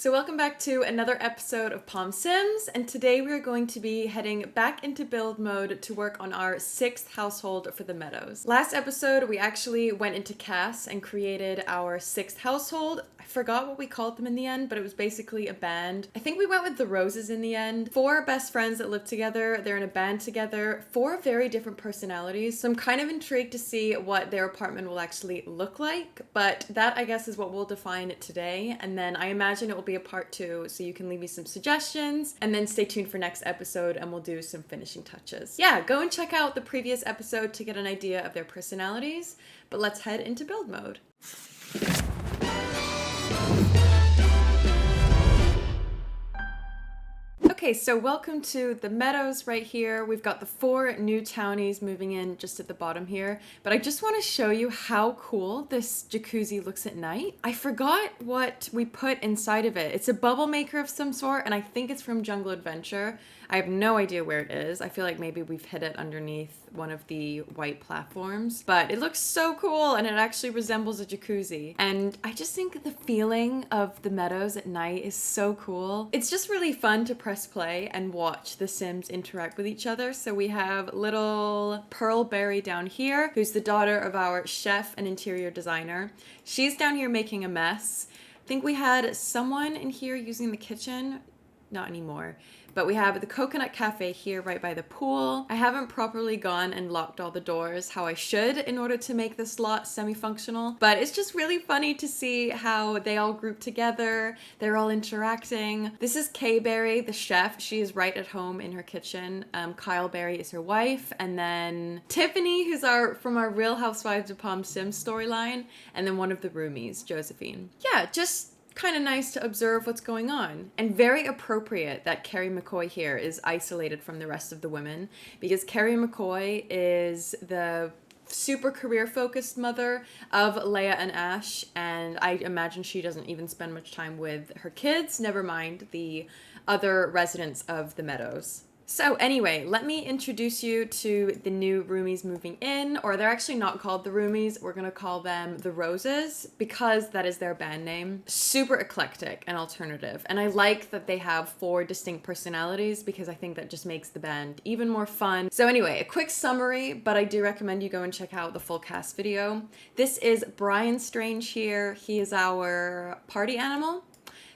So welcome back to another episode of Palm Sims, and today we are going to be heading back into build mode to work on our 6th household for the Meadows. Last episode we actually went into CAS and created our 6th household. I forgot what we called them in the end, but it was basically a band. I think we went with the Roses in the end. 4 best friends that live together, they're in a band together, 4 very different personalities, so I'm kind of intrigued to see what their apartment will actually look like, but that I guess is what we'll define it today, and then I imagine it will be a part 2, so you can leave me some suggestions and then stay tuned for next episode and we'll do some finishing touches. Yeah, go and check out the previous episode to get an idea of their personalities, but let's head into build mode. Okay, so welcome to the Meadows right here. We've got the 4 new townies moving in just at the bottom here, but I just want to show you how cool this jacuzzi looks at night. I forgot what we put inside of it. It's a bubble maker of some sort, and I think it's from Jungle Adventure. I have no idea where it is. I feel like maybe we've hid it underneath one of the white platforms, but it looks so cool and it actually resembles a jacuzzi. And I just think the feeling of the Meadows at night is so cool. It's just really fun to press play and watch the Sims interact with each other. So we have little Pearlberry down here, who's the daughter of our chef and interior designer. She's down here making a mess. I think we had someone in here using the kitchen. Not anymore. But we have the Coconut Cafe here right by the pool. I haven't properly gone and locked all the doors how I should in order to make this lot semi-functional, but it's just really funny to see how they all group together. They're all interacting. This is Kay Berry, the chef. She is right at home in her kitchen. Kyle Berry is her wife, and then Tiffany, who's from our Real Housewives of Palm Sims storyline, and then one of the roomies, Josephine. Yeah, just kind of nice to observe what's going on, and very appropriate that Carrie McCoy here is isolated from the rest of the women, because Carrie McCoy is the super career focused mother of Leia and Ash, and I imagine she doesn't even spend much time with her kids, never mind the other residents of the Meadows. So anyway, let me introduce you to the new roomies moving in, or they're actually not called the roomies. We're gonna call them the Roses because that is their band name. Super eclectic and alternative. And I like that they have 4 distinct personalities because I think that just makes the band even more fun. So anyway, a quick summary, but I do recommend you go and check out the full cast video. This is Brian Strange here. He is our party animal.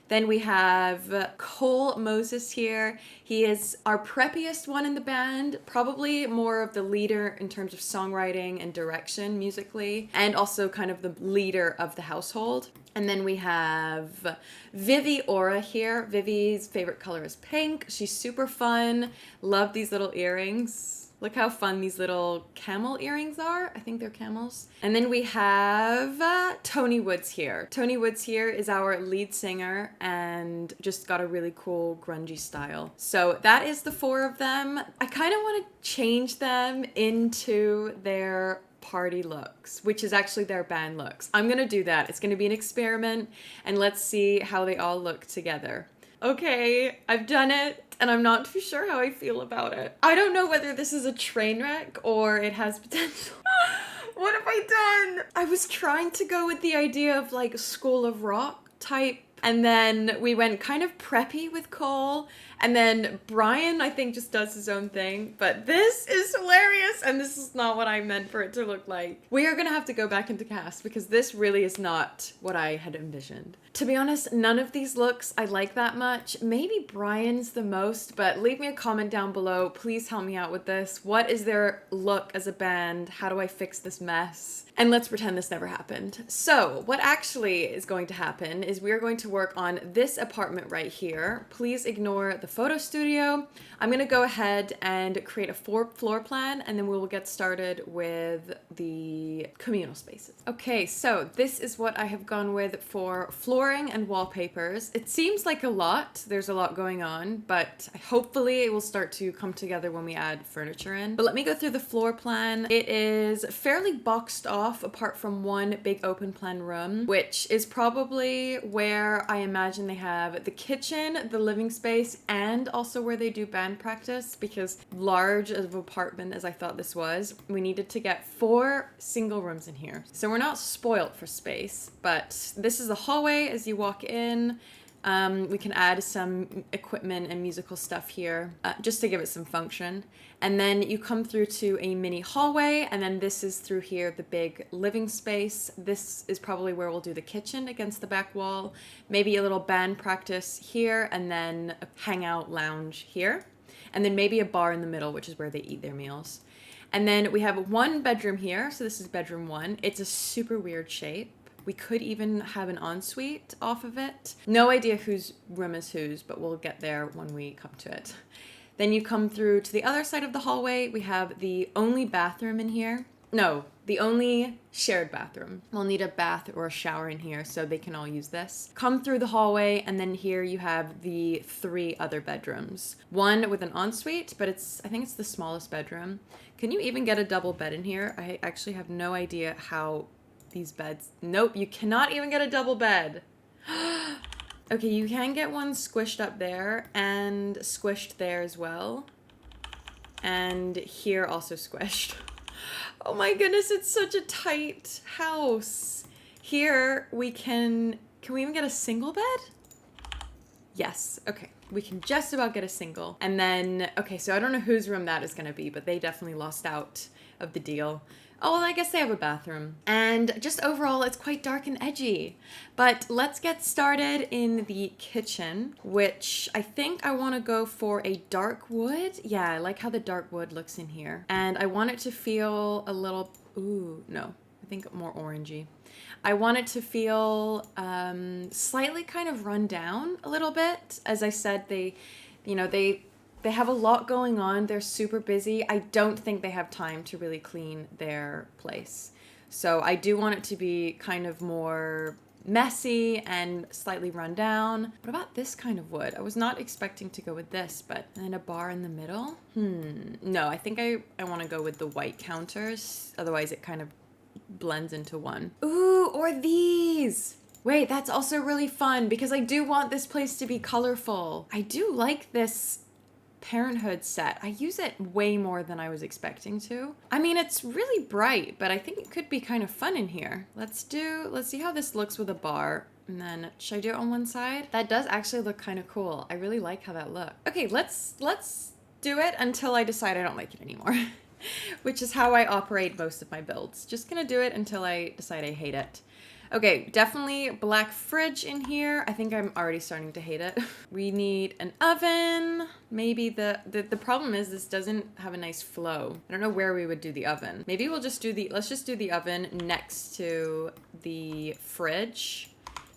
Then we have Cole Moses here. He is our preppiest one in the band, probably more of the leader in terms of songwriting and direction musically, and also kind of the leader of the household. And then we have Viviora here. Vivi's favorite color is pink. She's super fun. Love these little earrings. Look how fun these little camel earrings are. I think they're camels. And then we have Tony Woods here. Tony Woods here is our lead singer and just got a really cool grungy style. So that is the 4 of them. I kind of want to change them into their party looks, which is actually their band looks. I'm gonna do that. It's gonna be an experiment, and let's see how they all look together. Okay, I've done it, and I'm not too sure how I feel about it. I don't know whether this is a train wreck or it has potential. What have I done? I was trying to go with the idea of like School of Rock type, and then we went kind of preppy with Cole, and then Brian, I think, just does his own thing. But this is hilarious, and this is not what I meant for it to look like. We are gonna have to go back into cast because this really is not what I had envisioned. To be honest, none of these looks I like that much. Maybe Brian's the most, but leave me a comment down below. Please help me out with this. What is their look as a band? How do I fix this mess? And let's pretend this never happened. So what actually is going to happen is we are going to work on this apartment right here. Please ignore the photo studio. I'm gonna go ahead and create a floor plan, and then we will get started with the communal spaces. Okay, so this is what I have gone with for flooring and wallpapers. It seems like a lot. There's a lot going on, but hopefully it will start to come together when we add furniture in. But let me go through the floor plan. It is fairly boxed off apart from one big open plan room, which is probably where I imagine they have the kitchen, the living space, and also where they do band practice, because large of an apartment as I thought this was, we needed to get 4 single rooms in here. So we're not spoiled for space, but this is the hallway as you walk in. We can add some equipment and musical stuff here just to give it some function. And then you come through to a mini hallway, and then this is through here, the big living space. This is probably where we'll do the kitchen against the back wall. Maybe a little band practice here, and then a hangout lounge here. And then maybe a bar in the middle, which is where they eat their meals. And then we have one bedroom here. So this is bedroom 1. It's a super weird shape. We could even have an ensuite off of it. No idea whose room is whose, but we'll get there when we come to it. Then you come through to the other side of the hallway. We have the only bathroom in here. No, the only shared bathroom. We'll need a bath or a shower in here so they can all use this. Come through the hallway, and then here you have the 3 other bedrooms. One with an ensuite, but I think it's the smallest bedroom. Can you even get a double bed in here? I actually have no idea how these beds. Nope, you cannot even get a double bed. Okay, you can get one squished up there and squished there as well. And here also squished. Oh my goodness, it's such a tight house. Here we can we even get a single bed? Yes, okay. We can just about get a single. And then, okay, so I don't know whose room that is gonna be, but they definitely lost out of the deal. Oh, well, I guess they have a bathroom. And just overall, it's quite dark and edgy. But let's get started in the kitchen, which I think I want to go for a dark wood. Yeah, I like how the dark wood looks in here. And I want it to feel a little, ooh, no, I think more orangey. I want it to feel slightly kind of run down a little bit. As I said, they have a lot going on. They're super busy. I don't think they have time to really clean their place. So I do want it to be kind of more messy and slightly run down. What about this kind of wood? I was not expecting to go with this, but then a bar in the middle? No, I think I want to go with the white counters. Otherwise it kind of blends into one. Ooh, or these. Wait, that's also really fun because I do want this place to be colorful. I do like this Parenthood set. I use it way more than I was expecting to. I mean, it's really bright, but I think it could be kind of fun in here. Let's see how this looks with a bar. And then, should I do it on one side? That does actually look kind of cool. I really like how that looks. Okay, let's do it until I decide I don't like it anymore. Which is how I operate most of my builds. Just gonna do it until I decide I hate it. Okay, definitely black fridge in here. I think I'm already starting to hate it. We need an oven. Maybe the problem is this doesn't have a nice flow. I don't know where we would do the oven. Maybe we'll just let's just do the oven next to the fridge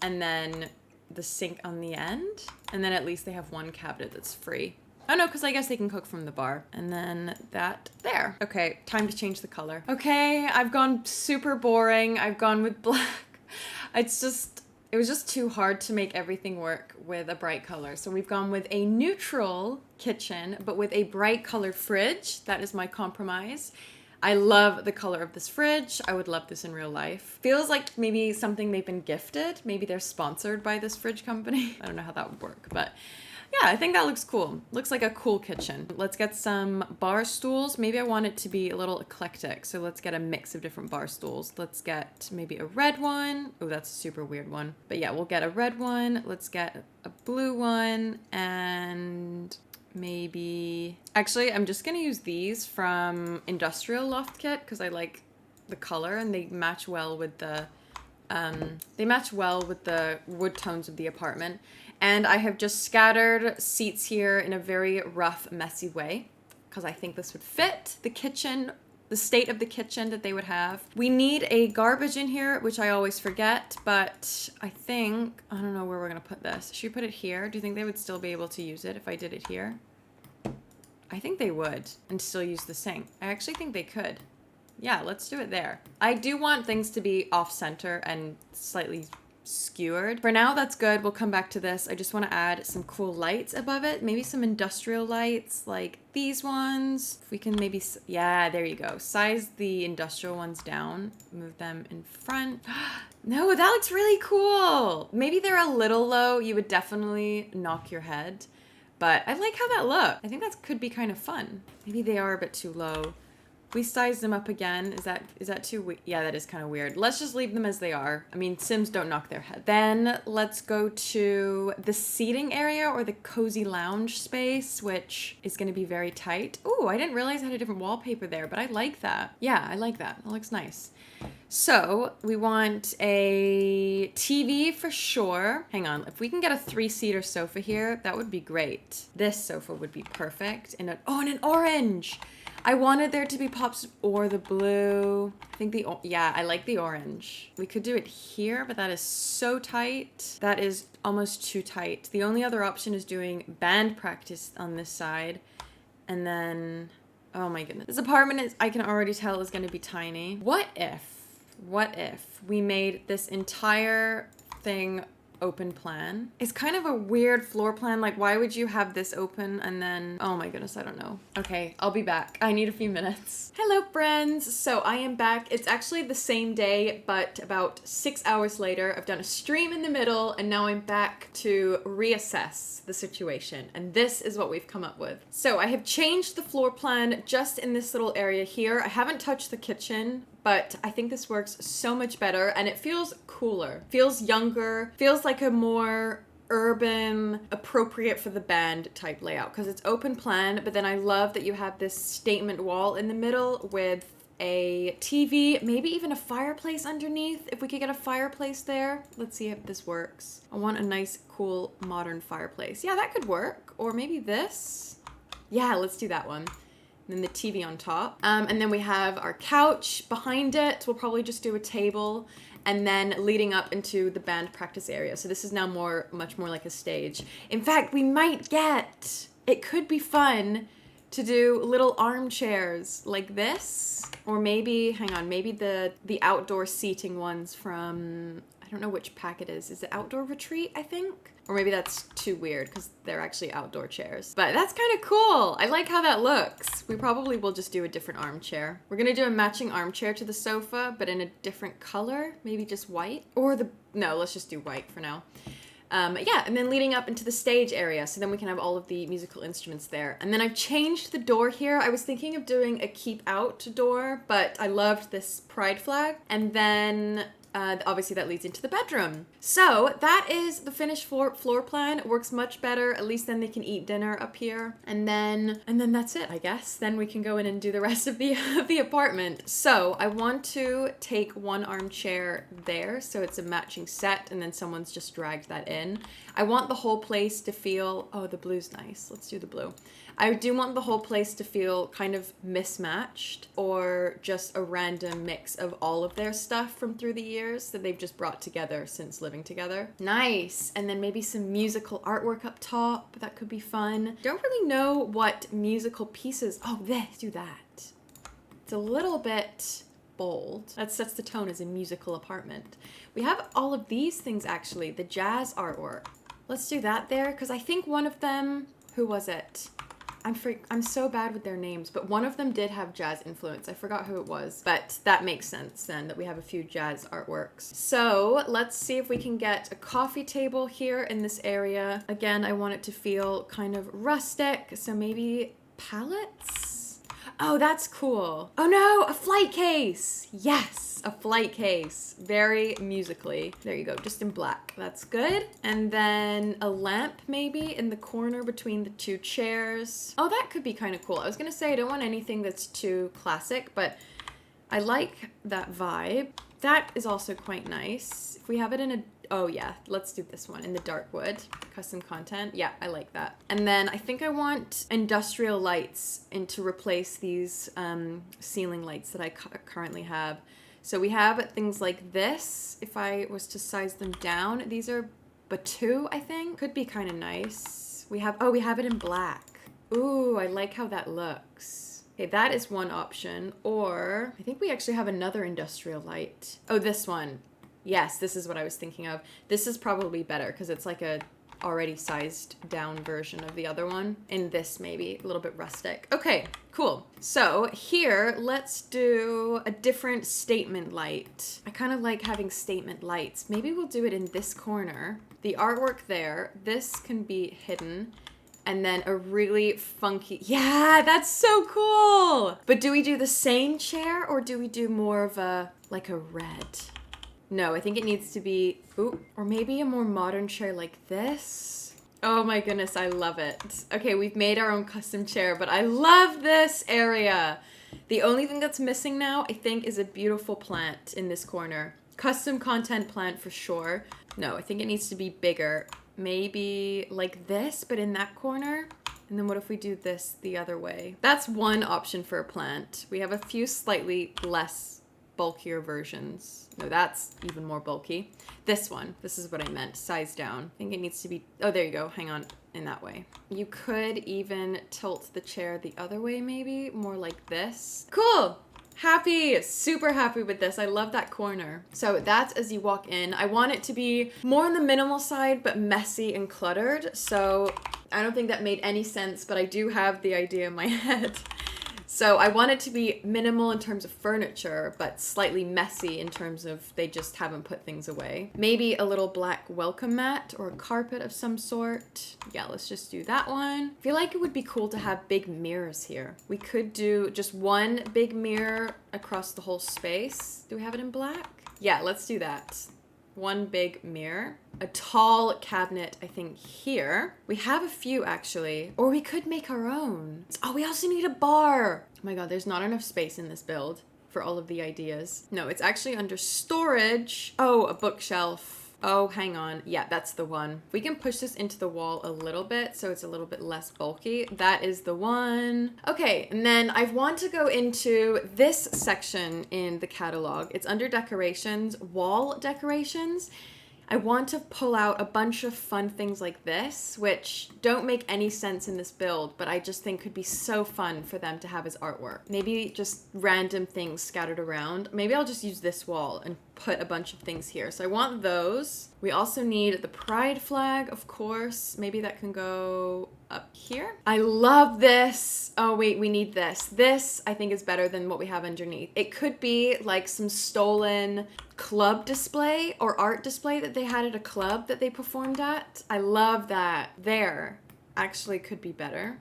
and then the sink on the end. And then at least they have one cabinet that's free. Oh no, because I guess they can cook from the bar. And then that there. Okay, time to change the color. Okay, I've gone super boring. I've gone with black. It was just too hard to make everything work with a bright color. So we've gone with a neutral kitchen, but with a bright colored fridge. That is my compromise. I love the color of this fridge. I would love this in real life. Feels like maybe something they've been gifted. Maybe they're sponsored by this fridge company. I don't know how that would work, but yeah, I think that looks cool. Looks like a cool kitchen. Let's get some bar stools. Maybe I want it to be a little eclectic. So let's get a mix of different bar stools. Let's get maybe a red one. Oh, that's a super weird one. But yeah, we'll get a red one. Let's get a blue one and maybe... Actually, I'm just gonna use these from Industrial Loft Kit because I like the color and they match well with the wood tones of the apartment. And I have just scattered seats here in a very rough, messy way because I think this would fit the kitchen, the state of the kitchen that they would have. We need a garbage in here, which I always forget, but I don't know where we're gonna put this. Should we put it here? Do you think they would still be able to use it if I did it here? I think they would and still use the sink. I actually think they could. Yeah, let's do it there. I do want things to be off center and slightly skewered. For now, that's good. We'll come back to this. I just want to add some cool lights above it. Maybe some industrial lights like these ones. If we can maybe, yeah, there you go. Size the industrial ones down. Move them in front. No, that looks really cool. Maybe they're a little low. You would definitely knock your head. But I like how that looks. I think that could be kind of fun. Maybe they are a bit too low. We size them up again. Is that too weird? Yeah, that is kind of weird. Let's just leave them as they are. I mean, Sims don't knock their head. Then let's go to the seating area or the cozy lounge space, which is going to be very tight. Ooh, I didn't realize I had a different wallpaper there, but I like that. Yeah, I like that. It looks nice. So we want a TV for sure. Hang on, if we can get a 3-seater sofa here, that would be great. This sofa would be perfect. And an orange. I wanted there to be pops or the blue. I think yeah, I like the orange. We could do it here, but that is so tight. That is almost too tight. The only other option is doing band practice on this side. And then, oh my goodness. This apartment is, I can already tell, is going to be tiny. What if we made this entire thing open plan? It's kind of a weird floor plan. Like, why would you have this open and then, oh my goodness, I don't know. Okay, I'll be back. I need a few minutes. Hello, friends. So I am back. It's actually the same day, but about 6 hours later. I've done a stream in the middle, and now I'm back to reassess the situation. And this is what we've come up with. So I have changed the floor plan just in this little area here. I haven't touched the kitchen, but I think this works so much better, and it feels cooler, feels younger, feels like a more urban, appropriate for the band type layout, because it's open plan, but then I love that you have this statement wall in the middle with a TV, maybe even a fireplace underneath. If we could get a fireplace there. Let's see if this works. I want a nice, cool, modern fireplace. Yeah, that could work. Or maybe this. Yeah, let's do that one. Then the TV on top. And then we have our couch behind it. We'll probably just do a table, and then leading up into the band practice area. So this is now much more like a stage. In fact, it could be fun to do little armchairs like this, or maybe, hang on, maybe the outdoor seating ones from, I don't know which pack it is. Is it Outdoor Retreat, I think? Or maybe that's too weird because they're actually outdoor chairs. But that's kind of cool. I like how that looks. We probably will just do a different armchair. We're gonna do a matching armchair to the sofa, but in a different color. Maybe just white. No, let's just do white for now. Yeah, and then leading up into the stage area, so then we can have all of the musical instruments there. And then I've changed the door here. I was thinking of doing a keep out door, but I loved this pride flag. And then obviously that leads into the bedroom. So that is the finished floor plan. It works much better. At least then they can eat dinner up here. And then that's it, I guess. Then we can go in and do the rest of the apartment. So I want to take one armchair there, so it's a matching set, and then someone's just dragged that in. I want the whole place to feel, oh, the blue's nice. Let's do the blue. I do want the whole place to feel kind of mismatched, or just a random mix of all of their stuff from through the years that they've just brought together since living together. Nice. And then maybe some musical artwork up top. That could be fun. Don't really know what musical pieces. Oh, do that. It's a little bit bold. That sets the tone as a musical apartment. We have all of these things, actually. The jazz artwork. Let's do that there, because I think one of them, who was it? I'm so bad with their names, but one of them did have jazz influence. I forgot who it was, but that makes sense then that we have a few jazz artworks. So let's see if we can get a coffee table here in this area. Again, I want it to feel kind of rustic, so maybe palettes? Oh, that's cool. Oh no, a flight case. Yes, a flight case. Very musically. There you go, just in black. That's good. And then a lamp maybe in the corner between the two chairs. Oh, that could be kind of cool. I was gonna say I don't want anything that's too classic, but I like that vibe. That is also quite nice. If we have it in a, oh yeah, let's do this one in the dark wood. Custom content. Yeah, I like that. And then I think I want industrial lights to replace these ceiling lights that I currently have. So we have things like this. If I was to size them down, these are Batu, I think. Could be kind of nice. We have it in black. Ooh, I like how that looks. Okay, that is one option. Or I think we actually have another industrial light. Oh, this one. Yes, this is what I was thinking of. This is probably better because it's like a already sized down version of the other one. In this, maybe a little bit rustic. Okay, cool. So here, let's do a different statement light. I kind of like having statement lights. Maybe we'll do it in this corner. The artwork there, this can be hidden. And then a really funky, yeah, that's so cool. But do we do the same chair or do we do more of a, like a red? No, I think it needs to be, ooh, or maybe a more modern chair like this. Oh my goodness, I love it. Okay, we've made our own custom chair, but I love this area. The only thing that's missing now, I think, is a beautiful plant in this corner. Custom content plant for sure. No, I think it needs to be bigger. Maybe like this, but in that corner. And then what if we do this the other way? That's one option for a plant. We have a few slightly less bulkier versions. No, that's even more bulky. This one, this is what I meant, size down. I think it needs to be, oh, there you go, hang on, in that way. You could even tilt the chair the other way maybe, more like this. Cool. Happy, super happy with this. I love that corner. So that's as you walk in. I want it to be more on the minimal side, but messy and cluttered. So I don't think that made any sense, but I do have the idea in my head. So I want it to be minimal in terms of furniture, but slightly messy in terms of they just haven't put things away. Maybe a little black welcome mat or a carpet of some sort. Yeah, let's just do that one. I feel like it would be cool to have big mirrors here. We could do just one big mirror across the whole space. Do we have it in black? Yeah, let's do that. One big mirror, a tall cabinet, I think here. We have a few actually, or we could make our own. Oh, we also need a bar. Oh my God, there's not enough space in this build for all of the ideas. No, it's actually under storage. Oh, a bookshelf. Oh, hang on. Yeah, that's the one. We can push this into the wall a little bit so it's a little bit less bulky. That is the one. Okay, and then I want to go into this section in the catalog. It's under decorations, wall decorations. I want to pull out a bunch of fun things like this, which don't make any sense in this build, but I just think could be so fun for them to have as artwork. Maybe just random things scattered around. Maybe I'll just use this wall and put a bunch of things here. So I want those. We also need the pride flag, of course. Maybe that can go up here. I love this. Oh wait, we need this. This I think is better than what we have underneath. It could be like some stolen club display or art display that they had at a club that they performed at. I love that. There actually could be better,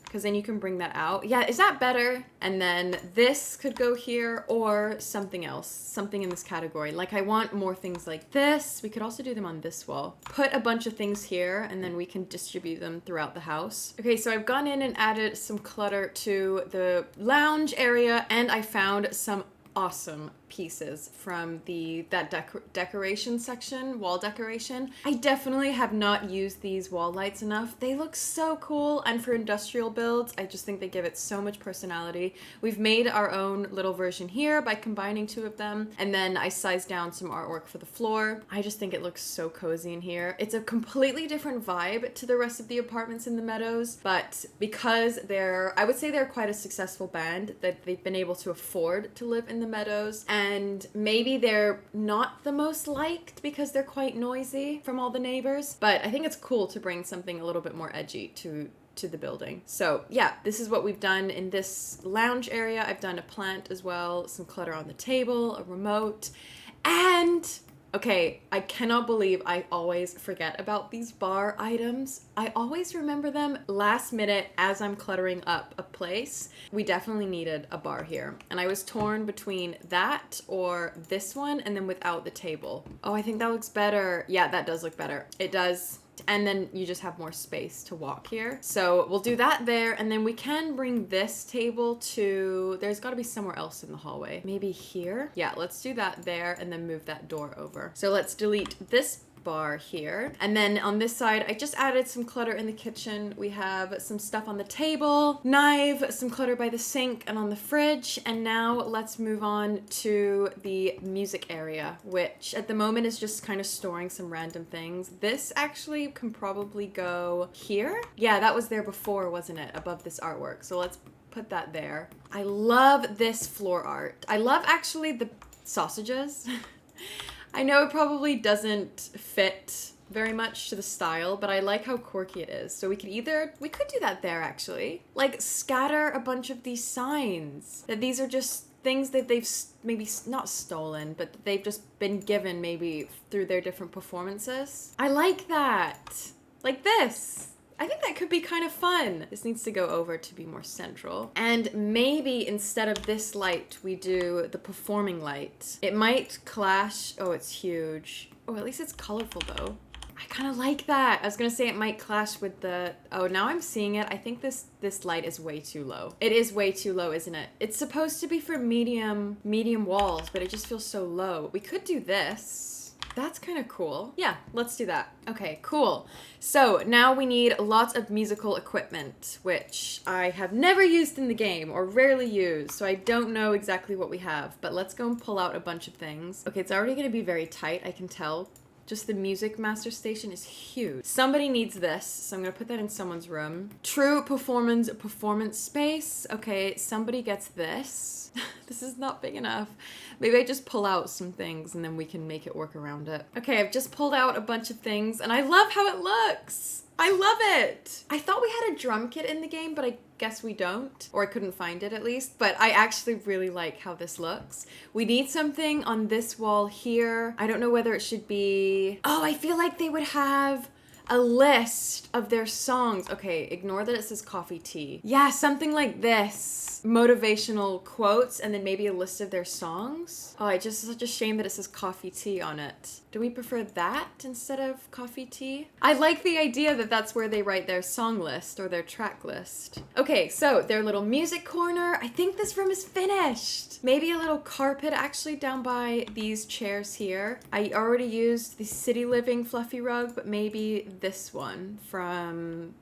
because then you can bring that out. Yeah, is that better? And then this could go here or something else, something in this category. Like I want more things like this. We could also do them on this wall. Put a bunch of things here and then we can distribute them throughout the house. Okay, so I've gone in and added some clutter to the lounge area and I found some awesome pieces from that decoration section, wall decoration. I definitely have not used these wall lights enough. They look so cool, and for industrial builds, I just think they give it so much personality. We've made our own little version here by combining two of them, and then I sized down some artwork for the floor. I just think it looks so cozy in here. It's a completely different vibe to the rest of the apartments in the Meadows, but because I would say they're quite a successful band, that they've been able to afford to live in the Meadows, and maybe they're not the most liked because they're quite noisy from all the neighbors, but I think it's cool to bring something a little bit more edgy to the building. So yeah, this is what we've done in this lounge area. I've done a plant as well, some clutter on the table, a remote, and okay, I cannot believe I always forget about these bar items. I always remember them last minute as I'm cluttering up a place. We definitely needed a bar here. And I was torn between that or this one and then without the table. Oh, I think that looks better. Yeah, that does look better. It does. And then you just have more space to walk here. So we'll do that there. And then we can bring this table to, there's got to be somewhere else in the hallway. Maybe here? Yeah, let's do that there and then move that door over. So let's delete this bar here. And then on this side, I just added some clutter in the kitchen. We have some stuff on the table, knife, some clutter by the sink and on the fridge. And now let's move on to the music area, which at the moment is just kind of storing some random things. This actually can probably go here. Yeah, that was there before, wasn't it? Above this artwork. So let's put that there. I love this floor art. I love actually the sausages. I know it probably doesn't fit very much to the style, but I like how quirky it is. So we could do that there actually. Like scatter a bunch of these signs. That these are just things that they've maybe not stolen, but they've just been given maybe through their different performances. I like that. Like this. I think that could be kind of fun. This needs to go over to be more central. And maybe instead of this light, we do the performing light. It might clash. Oh, it's huge. Oh, at least it's colorful though. I kind of like that. I was gonna say it might clash with the, oh, now I'm seeing it. I think this light is way too low. It is way too low, isn't it? It's supposed to be for medium walls, but it just feels so low. We could do this. That's kind of cool. Yeah, let's do that. Okay, cool. So now we need lots of musical equipment, which I have never used in the game or rarely used, so I don't know exactly what we have, but let's go and pull out a bunch of things. Okay, it's already gonna be very tight, I can tell. Just the music master station is huge. Somebody needs this, so I'm gonna put that in someone's room. True performance space. Okay, somebody gets this. This is not big enough. Maybe I just pull out some things and then we can make it work around it. Okay, I've just pulled out a bunch of things and I love how it looks. I love it. I thought we had a drum kit in the game, but I guess we don't, or I couldn't find it at least, but I actually really like how this looks. We need something on this wall here. I don't know whether it should be, oh, I feel like they would have a list of their songs. Okay, ignore that it says coffee tea. Yeah, something like this. Motivational quotes and then maybe a list of their songs. Oh, it's just such a shame that it says coffee tea on it. Do we prefer that instead of coffee tea? I like the idea that that's where they write their song list or their track list. Okay, so their little music corner. I think this room is finished. Maybe a little carpet actually down by these chairs here. I already used the City Living fluffy rug, but maybe this one from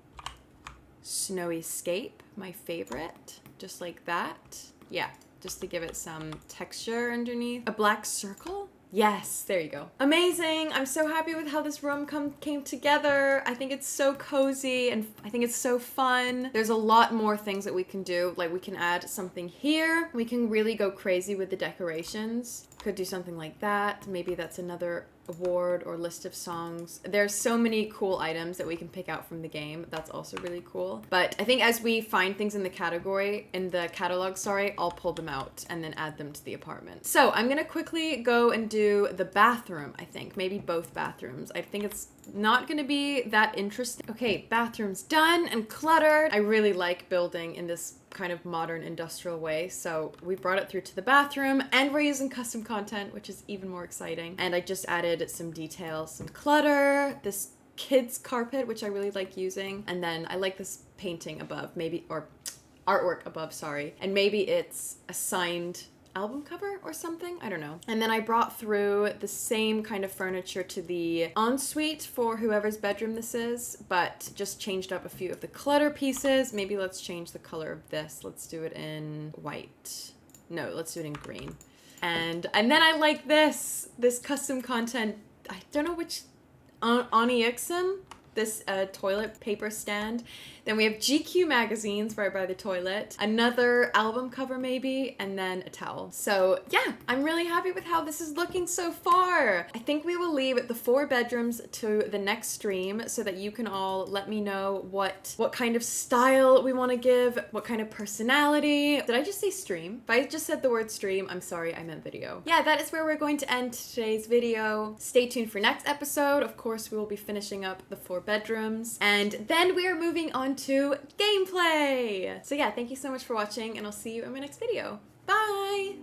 Snowy Scape, my favorite. Just like that. Yeah, just to give it some texture underneath. A black circle? Yes, there you go. Amazing! I'm so happy with how this room came together. I think it's so cozy and I think it's so fun. There's a lot more things that we can do. Like we can add something here. We can really go crazy with the decorations. Could do something like that. Maybe that's another award or list of songs. There's so many cool items that we can pick out from the game. That's also really cool. But I think as we find things in the catalog, sorry, I'll pull them out and then add them to the apartment. So I'm gonna quickly go and do the bathroom, I think. Maybe both bathrooms. I think it's not gonna be that interesting. Okay, bathroom's done and cluttered. I really like building in this kind of modern industrial way, so we brought it through to the bathroom and we're using custom content, which is even more exciting. And I just added some details, some clutter, this kids carpet, which I really like using, and then I like this painting above, maybe, or artwork above, sorry, and maybe it's a signed album cover or something, I don't know. And then I brought through the same kind of furniture to the ensuite for whoever's bedroom this is, but just changed up a few of the clutter pieces. Maybe let's change the color of this. Let's do it in white. No, let's do it in green. And then I like this custom content. I don't know which, Onyxum, this toilet paper stand. Then we have GQ magazines right by the toilet, another album cover maybe, and then a towel. So yeah, I'm really happy with how this is looking so far. I think we will leave the 4 bedrooms to the next stream so that you can all let me know what kind of style we want to give, what kind of personality. Did I just say stream? If I just said the word stream, I'm sorry, I meant video. Yeah, that is where we're going to end today's video. Stay tuned for next episode. Of course, we will be finishing up the 4 bedrooms, and then we are moving on to gameplay. So yeah, thank you so much for watching, and I'll see you in my next video. Bye!